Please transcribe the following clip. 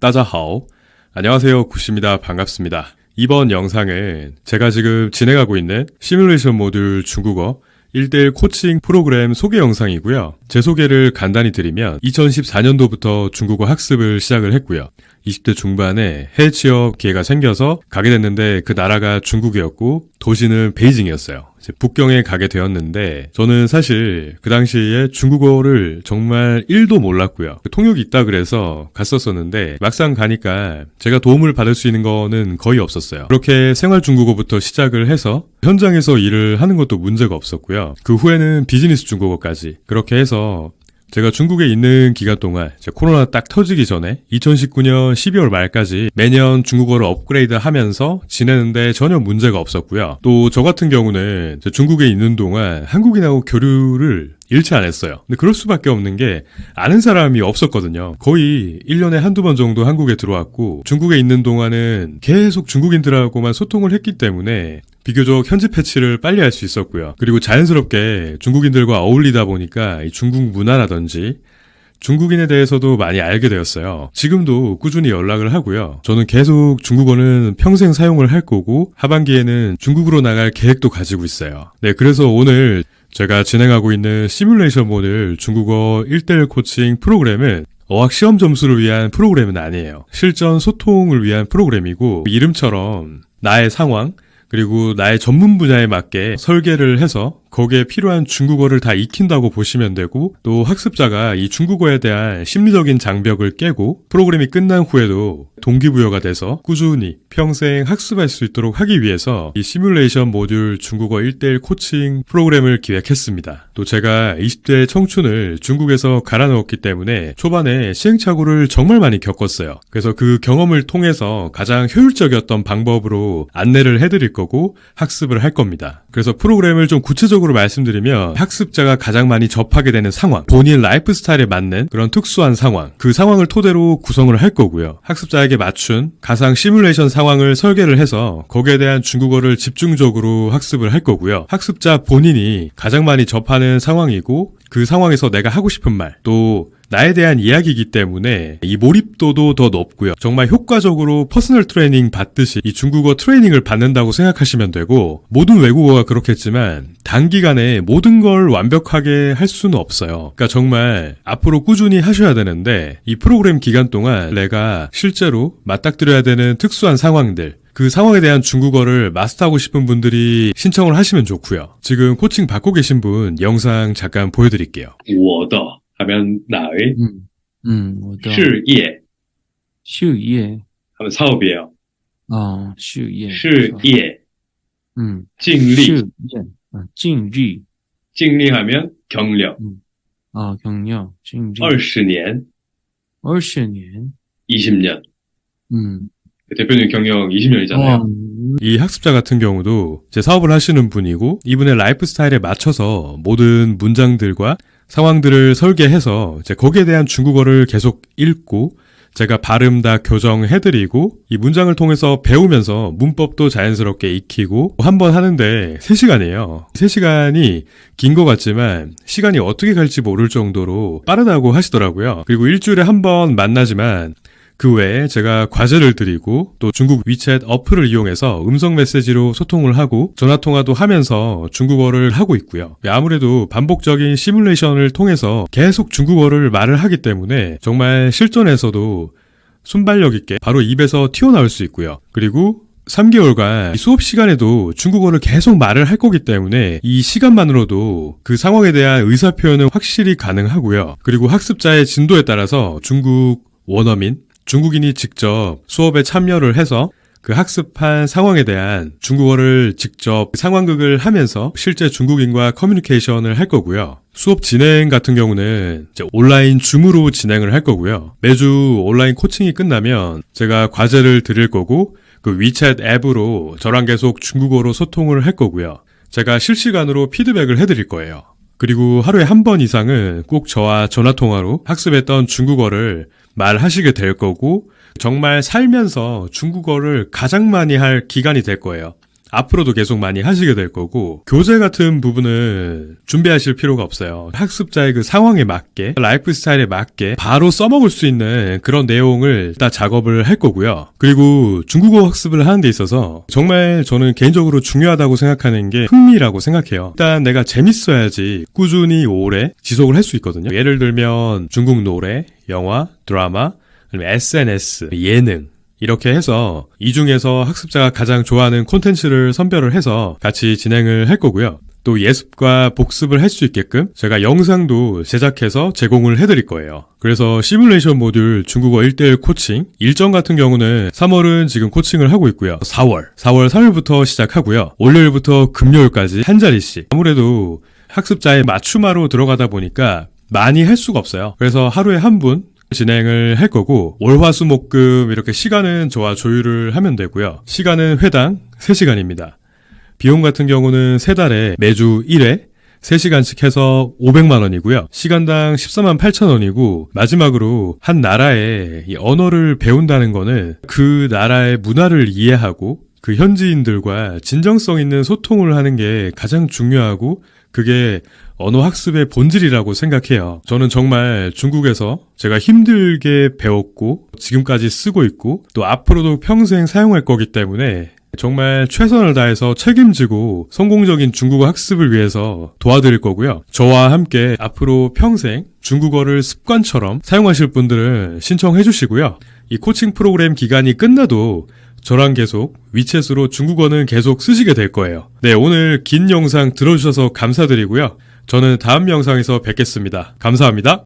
따자하오. 안녕하세요. 구씨입니다. 반갑습니다. 이번 영상은 제가 지금 진행하고 있는 시뮬레이션 모듈 중국어 1대1 코칭 프로그램 소개 영상이고요. 제 소개를 간단히 드리면 2014년도부터 중국어 학습을 시작을 했고요. 20대 중반에 해외 취업 기회가 생겨서 가게 됐는데 그 나라가 중국이었고 도시는 베이징이었어요. 북경에 가게 되었는데 저는 사실 그 당시에 중국어를 정말 1도 몰랐고요. 통역이 있다 그래서 갔었었는데 막상 가니까 제가 도움을 받을 수 있는 거는 거의 없었어요. 그렇게 생활 중국어부터 시작을 해서 현장에서 일을 하는 것도 문제가 없었고요. 그 후에는 비즈니스 중국어까지 그렇게 해서 제가 중국에 있는 기간 동안 코로나 딱 터지기 전에 2019년 12월 말까지 매년 중국어를 업그레이드 하면서 지내는데 전혀 문제가 없었고요. 또 저 같은 경우는 중국에 있는 동안 한국인하고 교류를 잃지 않았어요. 근데 그럴 수밖에 없는 게 아는 사람이 없었거든요. 거의 1년에 한두 번 정도 한국에 들어왔고 중국에 있는 동안은 계속 중국인들하고만 소통을 했기 때문에 비교적 현지 패치를 빨리 할 수 있었고요. 그리고 자연스럽게 중국인들과 어울리다 보니까 이 중국 문화라든지 중국인에 대해서도 많이 알게 되었어요. 지금도 꾸준히 연락을 하고요. 저는 계속 중국어는 평생 사용을 할 거고 하반기에는 중국으로 나갈 계획도 가지고 있어요. 네, 그래서 오늘 제가 진행하고 있는 시뮬레이션 모듈 중국어 1대1 코칭 프로그램은 어학 시험 점수를 위한 프로그램은 아니에요. 실전 소통을 위한 프로그램이고 이름처럼 나의 상황 그리고 나의 전문 분야에 맞게 설계를 해서 거기에 필요한 중국어를 다 익힌다고 보시면 되고 또 학습자가 이 중국어에 대한 심리적인 장벽을 깨고 프로그램이 끝난 후에도 동기부여가 돼서 꾸준히 평생 학습할 수 있도록 하기 위해서 이 시뮬레이션 모듈 중국어 1대1 코칭 프로그램을 기획했습니다. 또 제가 20대 청춘을 중국에서 갈아 넣었기 때문에 초반에 시행착오를 정말 많이 겪었어요. 그래서 그 경험을 통해서 가장 효율적이었던 방법으로 안내를 해드릴 거고 학습을 할 겁니다. 그래서 프로그램을 좀 구체적으로 말씀드리면 학습자가 가장 많이 접하게 되는 상황, 본인 라이프 스타일에 맞는 그런 특수한 상황, 그 상황을 토대로 구성을 할 거고요. 학습자에게 맞춘 가상 시뮬레이션 상황을 설계를 해서 거기에 대한 중국어를 집중적으로 학습을 할 거고요. 학습자 본인이 가장 많이 접하는 상황이고 그 상황에서 내가 하고 싶은 말, 또 나에 대한 이야기이기 때문에 이 몰입도도 더 높고요. 정말 효과적으로 퍼스널 트레이닝 받듯이 이 중국어 트레이닝을 받는다고 생각하시면 되고 모든 외국어가 그렇겠지만 단기간에 모든 걸 완벽하게 할 수는 없어요. 그러니까 정말 앞으로 꾸준히 하셔야 되는데 이 프로그램 기간 동안 내가 실제로 맞닥뜨려야 되는 특수한 상황들 그 상황에 대한 중국어를 마스터하고 싶은 분들이 신청을 하시면 좋고요. 지금 코칭 받고 계신 분 영상 잠깐 보여드릴게요. 我的 하면 나의 我的事业 事业 하면 사업이에요. 事业 事业 尽力事业尽力 尽力 하면 경력 경력 尽力20年20年 20년 대표님 경력 20년이잖아요. 이 학습자 같은 경우도 제 사업을 하시는 분이고 이분의 라이프 스타일에 맞춰서 모든 문장들과 상황들을 설계해서 이제 거기에 대한 중국어를 계속 읽고 제가 발음 다 교정해드리고 이 문장을 통해서 배우면서 문법도 자연스럽게 익히고 한 번 하는데 3시간이에요. 3시간이 긴 것 같지만 시간이 어떻게 갈지 모를 정도로 빠르다고 하시더라고요. 그리고 일주일에 한 번 만나지만 그 외에 제가 과제를 드리고 또 중국 위챗 어플을 이용해서 음성 메시지로 소통을 하고 전화통화도 하면서 중국어를 하고 있고요. 아무래도 반복적인 시뮬레이션을 통해서 계속 중국어를 말을 하기 때문에 정말 실전에서도 순발력 있게 바로 입에서 튀어나올 수 있고요. 그리고 3개월간 수업 시간에도 중국어를 계속 말을 할 거기 때문에 이 시간만으로도 그 상황에 대한 의사표현은 확실히 가능하고요. 그리고 학습자의 진도에 따라서 중국 원어민 중국인이 직접 수업에 참여를 해서 그 학습한 상황에 대한 중국어를 직접 상황극을 하면서 실제 중국인과 커뮤니케이션을 할 거고요. 수업 진행 같은 경우는 이제 온라인 줌으로 진행을 할 거고요. 매주 온라인 코칭이 끝나면 제가 과제를 드릴 거고 그 위챗 앱으로 저랑 계속 중국어로 소통을 할 거고요. 제가 실시간으로 피드백을 해드릴 거예요. 그리고 하루에 한 번 이상은 꼭 저와 전화통화로 학습했던 중국어를 말하시게 될 거고 정말 살면서 중국어를 가장 많이 할 기간이 될 거예요. 앞으로도 계속 많이 하시게 될 거고, 교재 같은 부분은 준비하실 필요가 없어요. 학습자의 그 상황에 맞게, 라이프 스타일에 맞게 바로 써먹을 수 있는 그런 내용을 다 작업을 할 거고요. 그리고 중국어 학습을 하는 데 있어서 정말 저는 개인적으로 중요하다고 생각하는 게 흥미라고 생각해요. 일단 내가 재밌어야지 꾸준히 오래 지속을 할 수 있거든요. 예를 들면 중국 노래, 영화, 드라마, 아니면 SNS, 예능 이렇게 해서 이 중에서 학습자가 가장 좋아하는 콘텐츠를 선별을 해서 같이 진행을 할 거고요. 또 예습과 복습을 할 수 있게끔 제가 영상도 제작해서 제공을 해드릴 거예요. 그래서 시뮬레이션 모듈 중국어 1대1 코칭 일정 같은 경우는 3월은 지금 코칭을 하고 있고요. 4월 3일부터 시작하고요. 월요일부터 금요일까지 한 자리씩. 아무래도 학습자의 맞춤화로 들어가다 보니까 많이 할 수가 없어요. 그래서 하루에 한 분 진행을 할 거고, 월화수목금 이렇게 시간은 저와 조율을 하면 되고요. 시간은 회당 3시간입니다. 비용 같은 경우는 3달에 매주 1회 3시간씩 해서 500만 원이고요. 시간당 14만 8천 원이고, 마지막으로 한 나라의 이 언어를 배운다는 거는 그 나라의 문화를 이해하고 그 현지인들과 진정성 있는 소통을 하는 게 가장 중요하고, 그게 언어 학습의 본질이라고 생각해요. 저는 정말 중국에서 제가 힘들게 배웠고 지금까지 쓰고 있고 또 앞으로도 평생 사용할 거기 때문에 정말 최선을 다해서 책임지고 성공적인 중국어 학습을 위해서 도와드릴 거고요. 저와 함께 앞으로 평생 중국어를 습관처럼 사용하실 분들은 신청해 주시고요. 이 코칭 프로그램 기간이 끝나도 저랑 계속 위챗으로 중국어는 계속 쓰시게 될 거예요. 네, 오늘 긴 영상 들어주셔서 감사드리고요. 저는 다음 영상에서 뵙겠습니다. 감사합니다.